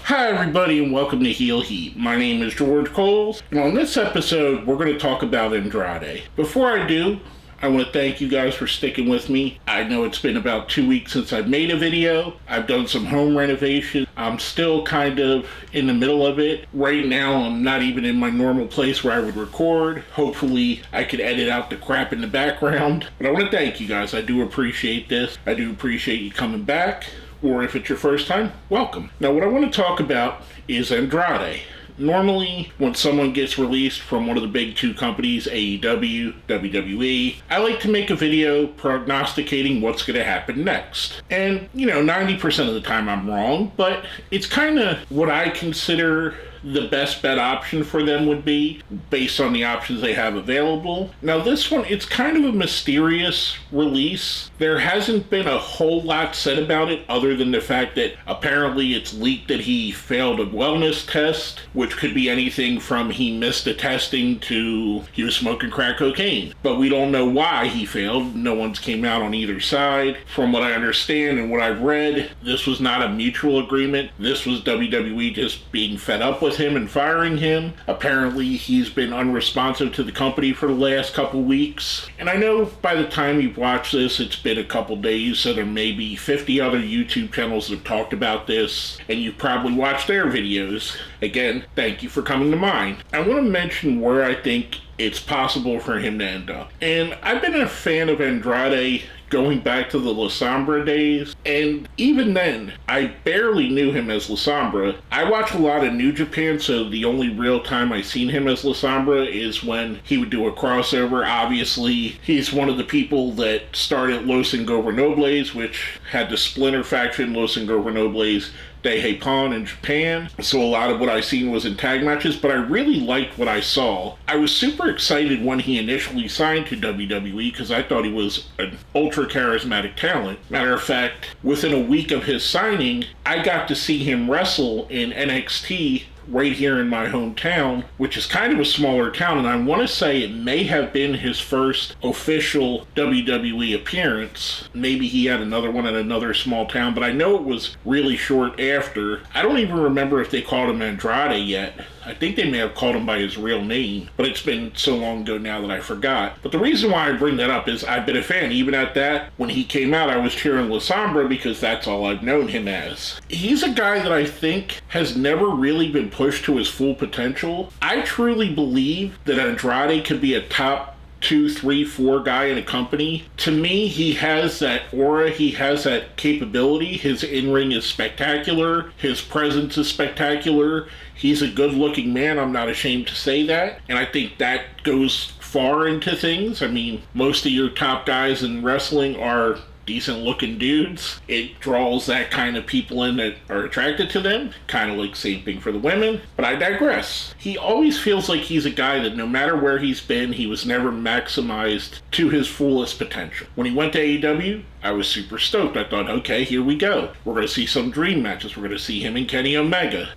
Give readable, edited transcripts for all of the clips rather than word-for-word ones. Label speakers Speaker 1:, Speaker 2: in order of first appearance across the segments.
Speaker 1: Hi everybody and welcome to Heel Heat. My name is George Coles, and on this episode we're going to talk about Andrade. Before I do, I want to thank you guys for sticking with me. I know it's been about 2 weeks since I've made a video. I've done some home renovation. I'm still kind of in the middle of it. Right now I'm not even in my normal place where I would record. Hopefully I could edit out the crap in the background. But I want to thank you guys. I do appreciate this. I do appreciate you coming back. Or if it's your first time, welcome. Now what I want to talk about is Andrade. Normally, when someone gets released from one of the big two companies, AEW, WWE, I like to make a video prognosticating what's going to happen next. And, 90% of the time I'm wrong, but it's kind of what I consider the best bet option for them would be based on the options they have available. Now this one, it's kind of a mysterious release. There hasn't been a whole lot said about it other than the fact that apparently it's leaked that he failed a wellness test, which could be anything from he missed the testing to he was smoking crack cocaine. But we don't know why he failed. No one's came out on either side. From what I understand and what I've read, this was not a mutual agreement. This was WWE just being fed up with him and firing him. Apparently he's been unresponsive to the company for the last couple weeks. And I know by the time you've watched this, it's been a couple days, so there may be 50 other YouTube channels that have talked about this, and you've probably watched their videos. Again, thank you for coming to mine. I want to mention where I think it's possible for him to end up. And I've been a fan of Andrade going back to the La Sombra days, and even then, I barely knew him as La Sombra. I watch a lot of New Japan, so the only real time I've seen him as La Sombra is when he would do a crossover. Obviously, he's one of the people that started Los Ingobernables, which had the splinter faction, Los Ingobernables de Japón in Japan. So a lot of what I seen was in tag matches, but I really liked what I saw. I was super excited when he initially signed to WWE because I thought he was an ultra charismatic talent. Matter of fact, within a week of his signing, I got to see him wrestle in NXT right here in my hometown, which is kind of a smaller town, and I want to say it may have been his first official WWE appearance. Maybe he had another one in another small town, but I know it was really short after. I don't even remember if they called him Andrade yet. I think they may have called him by his real name, but it's been so long ago now that I forgot. But the reason why I bring that up is I've been a fan. Even at that, when he came out, I was cheering La Sombra because that's all I've known him as. He's a guy that I think has never really been pushed to his full potential. I truly believe that Andrade could be a top 2, 3, 4 guy in a company. To me, he has that aura, he has that capability. His in-ring is spectacular, his presence is spectacular. He's a good-looking man, I'm not ashamed to say that, and I think that goes far into things. I mean, most of your top guys in wrestling are decent looking dudes. It draws that kind of people in that are attracted to them, kind of like same thing for the women, but I digress. He always feels like he's a guy that no matter where he's been, he was never maximized to his fullest potential. When he went to AEW, I was super stoked. I thought, okay, here we go. We're going to see some dream matches. We're going to see him and Kenny Omega.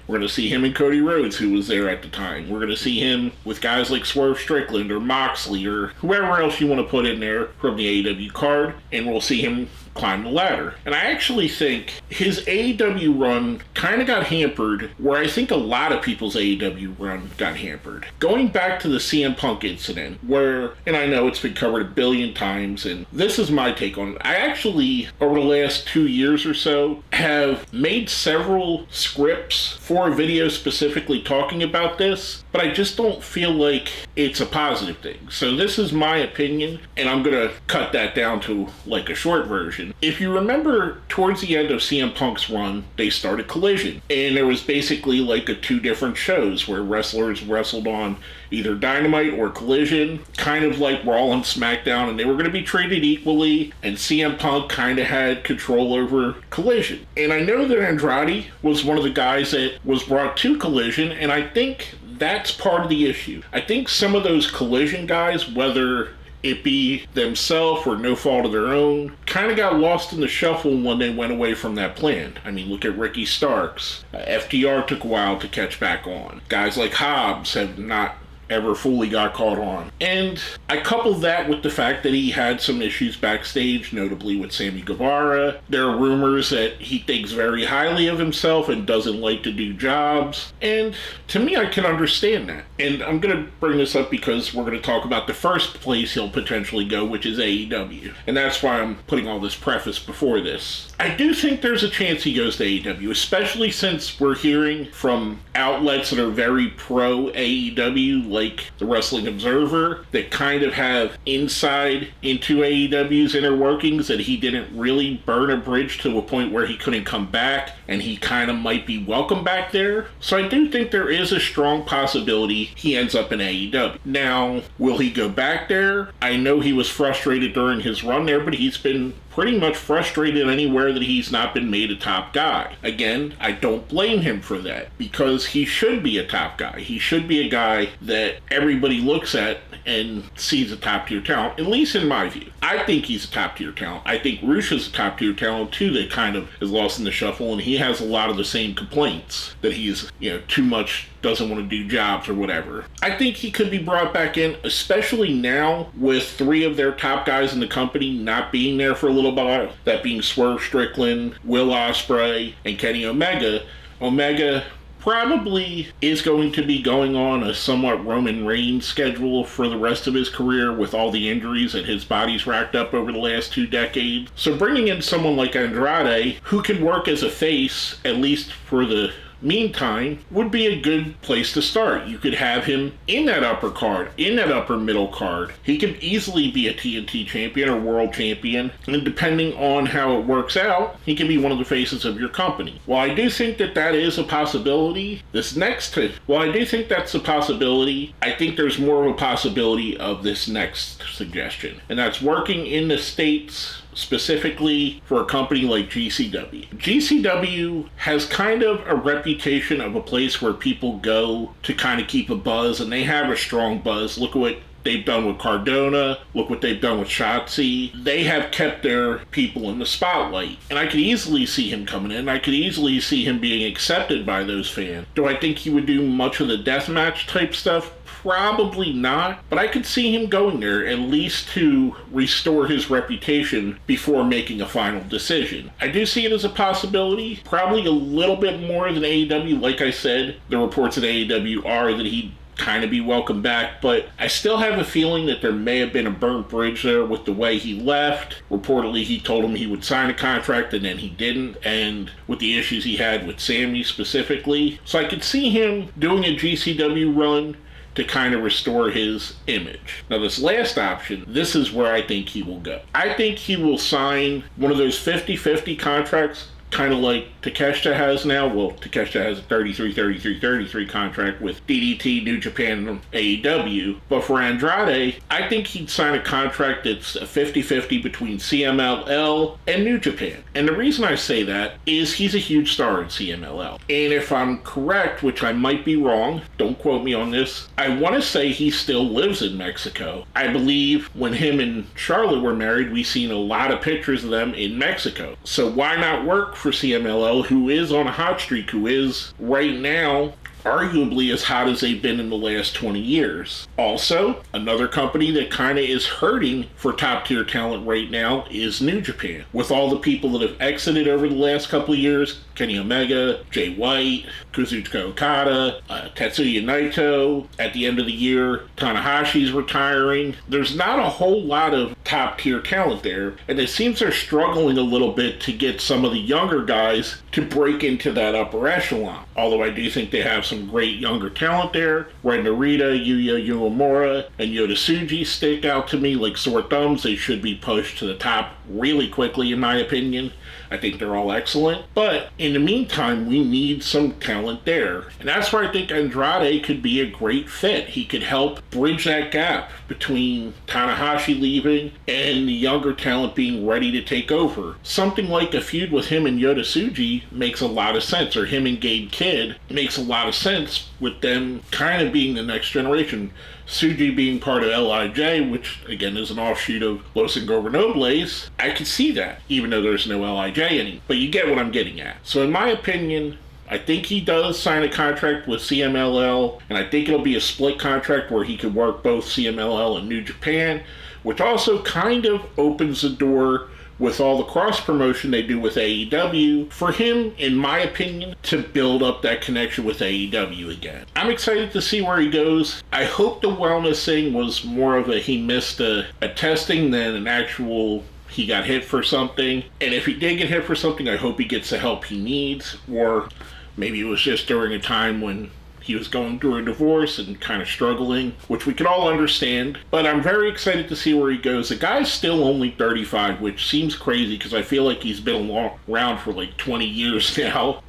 Speaker 1: We're going to see him and Cody Rhodes, who was there at the time. We're going to see him with guys like Swerve Strickland or Moxley or whoever else you want to put in there from the AEW card. And we'll see him climb the ladder. And I actually think his AEW run kind of got hampered where I think a lot of people's AEW run got hampered. Going back to the CM Punk incident where, and I know it's been covered a billion times, and this is my take on it. I actually, over the last 2 years or so, have made several scripts for a video specifically talking about this, but I just don't feel like it's a positive thing. So this is my opinion, and I'm going to cut that down to like a short version. If you remember, towards the end of CM Punk's run, they started Collision, and there was basically like 2 different shows where wrestlers wrestled on either Dynamite or Collision, kind of like Raw and SmackDown, and they were going to be treated equally, and CM Punk kind of had control over Collision. And I know that Andrade was one of the guys that was brought to Collision, and I think that's part of the issue. I think some of those Collision guys, whether it be themselves or no fault of their own, kind of got lost in the shuffle when they went away from that plan. I mean, look at Ricky Starks. FTR took a while to catch back on. Guys like Hobbs have not ever fully got caught on. And I couple that with the fact that he had some issues backstage, notably with Sammy Guevara. There are rumors that he thinks very highly of himself and doesn't like to do jobs. And to me, I can understand that. And I'm going to bring this up because we're going to talk about the first place he'll potentially go, which is AEW. And that's why I'm putting all this preface before this. I do think there's a chance he goes to AEW, especially since we're hearing from outlets that are very pro AEW, like the Wrestling Observer, that kind of have insight into AEW's inner workings, that he didn't really burn a bridge to a point where he couldn't come back, and he kind of might be welcome back there. So I do think there is a strong possibility he ends up in AEW. Now, will he go back there? I know he was frustrated during his run there, but he's been pretty much frustrated anywhere that he's not been made a top guy. Again, I don't blame him for that, because he should be a top guy. He should be a guy that everybody looks at and sees a top tier talent, at least in my view. I think he's a top tier talent. I think Rush's a top tier talent too, that kind of is lost in the shuffle, and he has a lot of the same complaints, that he's, too much, doesn't want to do jobs or whatever. I think he could be brought back in, especially now with 3 of their top guys in the company not being there for a little while, that being Swerve Strickland, Will Ospreay, and Kenny Omega. Omega probably is going to be going on a somewhat Roman Reigns schedule for the rest of his career, with all the injuries that his body's racked up over the last 2 decades. So bringing in someone like Andrade, who can work as a face, at least for the meantime, would be a good place to start. You could have him in that upper card, in that upper middle card. He could easily be a TNT champion or world champion, and depending on how it works out, he can be one of the faces of your company. While I do think that is a possibility, while I do think that's a possibility, I think there's more of a possibility of this next suggestion, and that's working in the States, specifically for a company like GCW. GCW has kind of a reputation of a place where people go to kind of keep a buzz, and they have a strong buzz. Look at what they've done with Cardona. Look what they've done with Shotzi. They have kept their people in the spotlight. And I could easily see him coming in. I could easily see him being accepted by those fans. Do I think he would do much of the deathmatch type stuff? Probably not, but I could see him going there, at least to restore his reputation before making a final decision. I do see it as a possibility, probably a little bit more than AEW. Like I said, the reports at AEW are that he'd kind of be welcome back, but I still have a feeling that there may have been a burnt bridge there with the way he left. Reportedly, he told him he would sign a contract and then he didn't, and with the issues he had with Sammy specifically. So I could see him doing a GCW run to kind of restore his image. Now, this last option, this is where I think he will go. I think he will sign one of those 50-50 contracts, kind of like Takeshita has now. Well, Takeshita has a 33-33-33 contract with DDT, New Japan, and AEW. But for Andrade, I think he'd sign a contract that's a 50-50 between CMLL and New Japan. And the reason I say that is he's a huge star in CMLL. And if I'm correct, which I might be wrong, don't quote me on this, I want to say he still lives in Mexico. I believe when him and Charlotte were married, we seen a lot of pictures of them in Mexico. So why not work for CMLL, who is on a hot streak, who is right now arguably as hot as they've been in the last 20 years. Also, another company that kind of is hurting for top tier talent right now is New Japan. With all the people that have exited over the last couple of years, Kenny Omega, Jay White, Kazuchika Okada, Tetsuya Naito. At the end of the year, Tanahashi's retiring. There's not a whole lot of top tier talent there, and it seems they're struggling a little bit to get some of the younger guys to break into that upper echelon. Although I do think they have some great younger talent there. Ren Narita, Yuya Uemura, and Yota Tsuji stick out to me like sore thumbs. They should be pushed to the top really quickly, in my opinion. I think they're all excellent. But in the meantime, we need some talent there. And that's where I think Andrade could be a great fit. He could help bridge that gap between Tanahashi leaving and the younger talent being ready to take over. Something like a feud with him and Yota Tsuji makes a lot of sense, or him and Gabe Kidd makes a lot of sense, with them kind of being the next generation. Tsuji being part of LIJ, which again is an offshoot of Los Ingobernables. I could see that, even though there's no LIJ anymore. But you get what I'm getting at. So in my opinion, I think he does sign a contract with CMLL, and I think it'll be a split contract where he could work both CMLL and New Japan, which also kind of opens the door with all the cross promotion they do with AEW for him, in my opinion, to build up that connection with AEW again. I'm excited to see where he goes. I hope the wellness thing was more of a he missed a testing than an actual he got hit for something. And if he did get hit for something, I hope he gets the help he needs, or maybe it was just during a time when he was going through a divorce and kind of struggling, which we could all understand. But I'm very excited to see where he goes. The guy's still only 35, which seems crazy because I feel like he's been around for like 20 years now.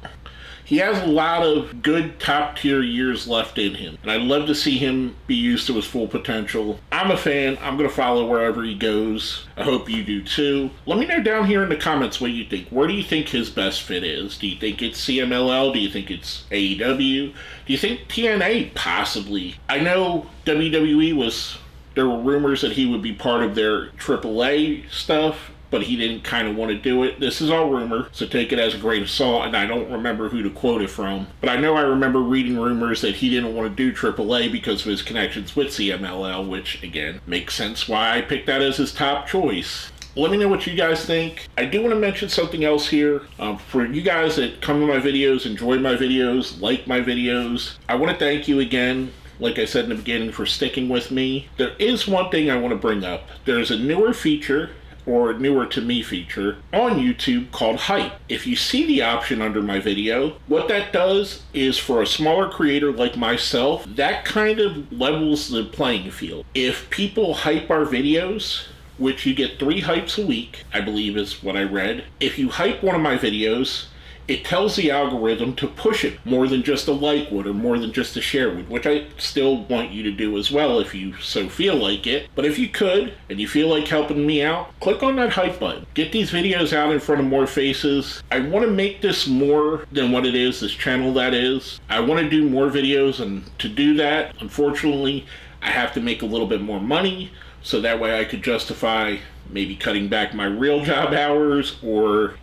Speaker 1: He has a lot of good top-tier years left in him, and I'd love to see him be used to his full potential. I'm a fan. I'm going to follow wherever he goes. I hope you do too. Let me know down here in the comments what you think. Where do you think his best fit is? Do you think it's CMLL? Do you think it's AEW? Do you think TNA possibly? I know WWE there were rumors that he would be part of their AAA stuff, but he didn't kind of want to do it. This is all rumor, so take it as a grain of salt, and I don't remember who to quote it from. But I know I remember reading rumors that he didn't want to do AAA because of his connections with CMLL, which, again, makes sense why I picked that as his top choice. Let me know what you guys think. I do want to mention something else here. For you guys that come to my videos, enjoy my videos, like my videos, I want to thank you again, like I said in the beginning, for sticking with me. There is one thing I want to bring up. There's a newer feature, or newer to me feature, on YouTube called Hype. If you see the option under my video, what that does is for a smaller creator like myself, that kind of levels the playing field. If people hype our videos, which you get 3 hypes a week, I believe is what I read. If you hype one of my videos, it tells the algorithm to push it more than just a like would or more than just a share would, which I still want you to do as well if you so feel like it. But if you could, and you feel like helping me out, click on that hype button. Get these videos out in front of more faces. I want to make this more than what it is, this channel that is. I want to do more videos, and to do that, unfortunately, I have to make a little bit more money, so that way I could justify maybe cutting back my real job hours, or,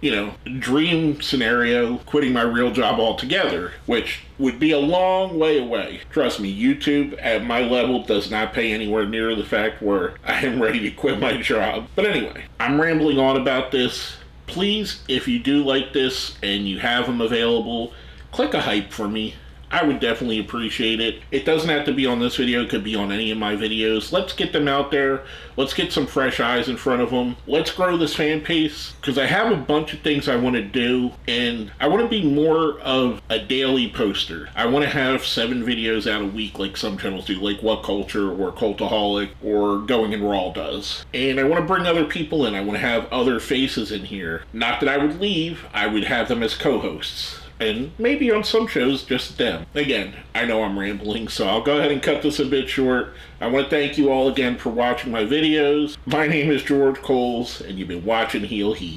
Speaker 1: dream scenario, quitting my real job altogether, which would be a long way away. Trust me, YouTube at my level does not pay anywhere near the fact where I am ready to quit my job. But anyway, I'm rambling on about this. Please, if you do like this and you have them available, click a hype for me. I would definitely appreciate it. It doesn't have to be on this video. It could be on any of my videos. Let's get them out there. Let's get some fresh eyes in front of them. Let's grow this fan base, because I have a bunch of things I want to do, and I want to be more of a daily poster. I want to have 7 videos out a week like some channels do, like What Culture or Cultaholic or Going in Raw does. And I want to bring other people in. I want to have other faces in here. Not that I would leave. I would have them as co-hosts. And maybe on some shows, just them. Again, I know I'm rambling, so I'll go ahead and cut this a bit short. I want to thank you all again for watching my videos. My name is George Coles, and you've been watching Heel Heat.